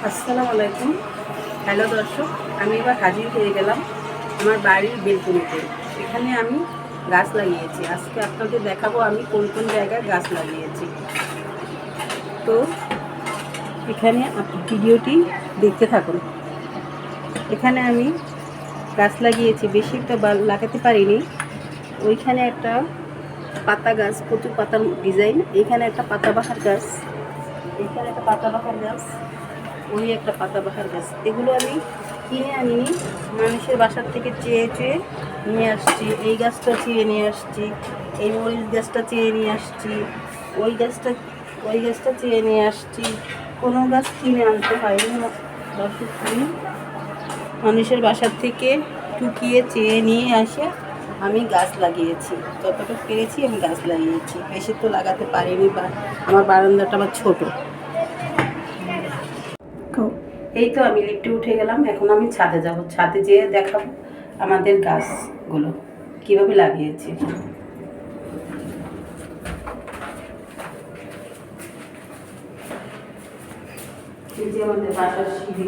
আসসালামু আলাইকুম। হ্যালো দর্শক, আমি এবার হাজির হয়ে গেলাম আমার বাড়ির বেলকনিতে। এখানে আমি গাছ লাগিয়েছি। আজকে আপনাদের দেখাবো আমি কোন কোন জায়গায় গাছ লাগিয়েছি। তো এখানে ভিডিওটি দেখতে থাকুন। এখানে আমি গাছ লাগিয়েছি, বেশি একটা লাগাতে পারিনি। ওইখানে একটা পাতা গাছ, প্রচুর পাতার ডিজাইন। এখানে একটা পাতাবাহার গাছ, এখানে একটা পাতাবাহার গাছ, ওই একটা পাতাবাহার গাছ। এগুলো আমি কিনে আনিনি, মানুষের বাসার থেকে চেয়ে চেয়ে নিয়ে আসছি। এই গাছটা চেয়ে নিয়ে আসছি, এই মরিচ গাছটা চেয়ে নিয়ে আসছি, ওই গাছটা চেয়ে নিয়ে আসছি। কোনো গাছ কিনে আনতে হয়নি, মানুষের বাসার থেকে টুকিয়ে চেয়ে নিয়ে আসে আমি গাছ লাগিয়েছি। যতটুকু পেরেছি আমি গাছ লাগিয়েছি, বেশি তো লাগাতে পারিনি, বা আমার বারান্দাটা আমার ছোটো। এই তো আমি লিফটে উঠে গেলাম, এখন আমি ছাদে যাব। ছাদে যেয়ে দেখাবো আমাদের গাছগুলো কিভাবে লাগিয়েছি। এই যে আমাদের বাসার সিঁড়ি,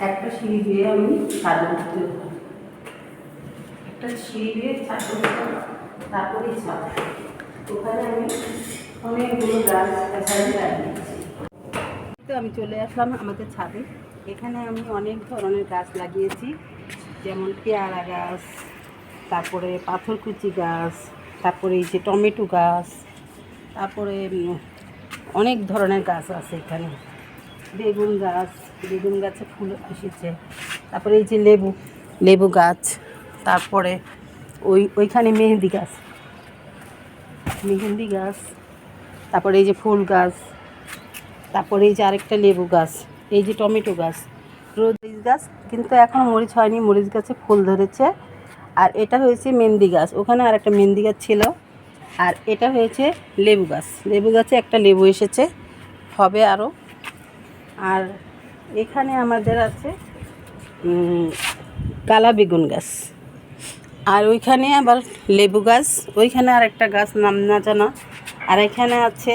একটা সিঁড়ি দিয়ে আমি ছাদে উঠতে, একটা সিঁড়ি দিয়ে ছাদে উঠতে, তারপরেই ছাদ। ওখানে আমি অনেকগুলো গাছ লাগিয়েছি। তো আমি চলে আসলাম আমাদের ছাদে। এখানে আমি অনেক ধরনের গাছ লাগিয়েছি, যেমন পেয়ারা গাছ, তারপরে পাথরকুচি গাছ, তারপরে এই যে টমেটো গাছ, তারপরে অনেক ধরনের গাছ আছে এখানে। বেগুন গাছ, বেগুন গাছে ফুল এসেছে। তারপরে এই যে লেবু গাছ, তারপরে ওইখানে মেহেন্দি গাছ, তারপরে এই যে ফুল গাছ, তারপরে এই যে আরেকটা লেবু গাছ, এই যে টমেটো গাছ, মরিচ গাছ, কিন্তু এখন মরিচ হয়নি, মরিচ গাছে ফুল ধরেছে। আর এটা হয়েছে মেহেন্দি গাছ, ওখানে আর একটা মেহেন্দি গাছ ছিল। আর এটা হয়েছে লেবু গাছে একটা লেবু এসেছে, হবে আরও। আর এখানে আমাদের আছে কালা বেগুন গাছ। আর ওইখানে আবার লেবু গাছ, ওইখানে আর একটা গাছ নাম না জানা। আর এখানে আছে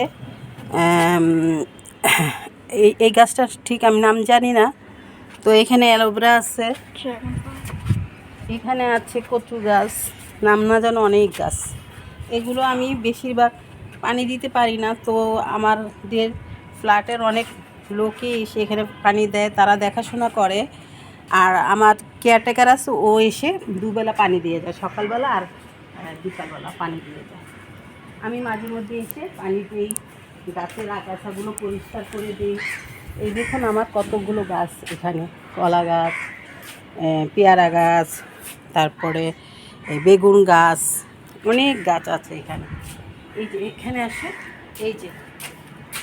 এই গাছটা ঠিক আমি নাম জানি না। তো এখানে অ্যালোভেরা আছে, এখানে আছে কচু গাছ, নাম না জানো অনেক গাছ। এগুলো আমি বেশিরভাগ পানি দিতে পারি না, তো আমাদের ফ্ল্যাটের অনেক লোকই এসে এখানে পানি দেয়, তারা দেখাশোনা করে। আর আমার কেয়ারটেকার আছে, ও এসে দুবেলা পানি দিয়ে যায়, সকালবেলা আর বিকালবেলা পানি দিয়ে যায়। আমি মাঝে মধ্যে এসে পানি দিই, গাছের আগাছাগুলো পরিষ্কার করে দিই। এই দেখুন আমার কতগুলো গাছ এখানে, কলা গাছ, পেয়ারা গাছ, তারপরে বেগুন গাছ, অনেক গাছ আছে এখানে। এই যে এখানে আসে, এই যে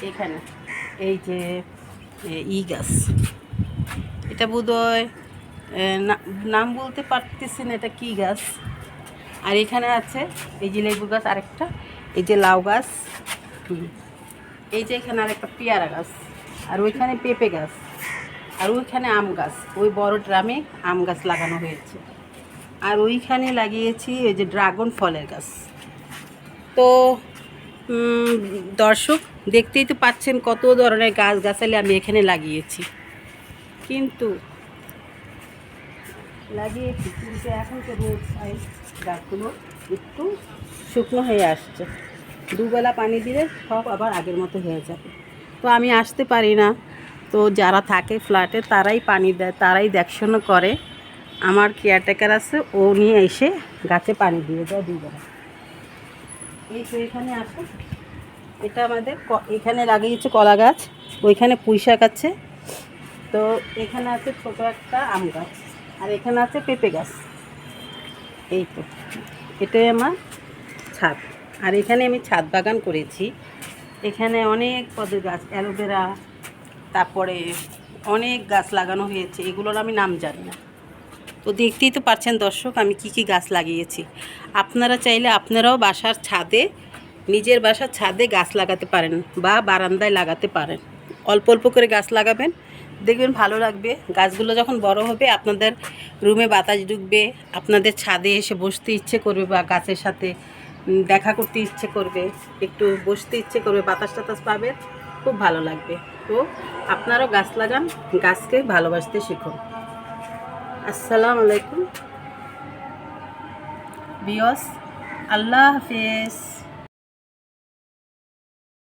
এখানে এই যে গাছ, এটা বোধহয় নাম বলতে পারতেছি না, এটা কী গাছ। আর এখানে আছে এই যে লেবু গাছ আরেকটা, এই যে লাউ গাছ, এই যে এখানে আরেকটা পেয়ারা গাছ, আর ওইখানে পেঁপে গাছ, আর ওইখানে আম গাছ, ওই বড় ড্রামে আম গাছ লাগানো হয়েছে। আর ওইখানে লাগিয়েছি এই যে ড্রাগন ফলের গাছ। তো দর্শক দেখতেই তো পাচ্ছেন কত ধরনের গাছগাছালি আমি এখানে লাগিয়েছি। কিন্তু এখন তো রোদ হয়, গাছগুলো একটু শুকনো হয়ে আসছে। দুবেলা পানি দিলে সব আবার আগের মতো হয়ে যাবে। তো আমি আসতে পারি না, তো যারা থাকে ফ্ল্যাটে তারাই পানি দেয়, তারাই দেখাশোনা করে। আমার কেয়ারটেকার আছে, ও নিয়ে এসে গাছে পানি দিয়ে যায় দুবেলা। এই তো এখানে আসে, এটা আমাদের এখানে লাগিয়েছে কলা গাছ, ওইখানে পুঁই শাক আছে। তো এখানে আছে ছোটো একটা আম গাছ, আর এখানে আছে পেঁপে গাছ। এই তো এটাই আমার ছাদ। আর এখানে আমি ছাদ বাগান করেছি, এখানে অনেক পদের গাছ, অ্যালোভেরা, তারপরে অনেক গাছ লাগানো হয়েছে, এগুলোর আমি নাম জানি না। তো দেখতেই তো পাচ্ছেন দর্শক আমি কি কি গাছ লাগিয়েছি। আপনারা চাইলে আপনারাও বাসার ছাদে, নিজের বাসার ছাদে গাছ লাগাতে পারেন, বা বারান্দায় লাগাতে পারেন। অল্প অল্প করে গাছ লাগাবেন, দেখবেন ভালো লাগবে। গাছগুলো যখন বড় হবে আপনাদের রুমে বাতাস ঢুকবে, আপনাদের ছাদে এসে বসতে ইচ্ছে করবে, বা গাছের সাথে দেখা করতে ইচ্ছে করবে, একটু বসতে ইচ্ছে করবে, বাতাস টাতাস পাবে, খুব ভালো লাগবে। তো আপনারাও গাছ লাগান, গাছকে ভালোবাসতে শিখুন। আসসালামু আলাইকুম ভিউয়ার্স, আল্লাহ হাফেজ।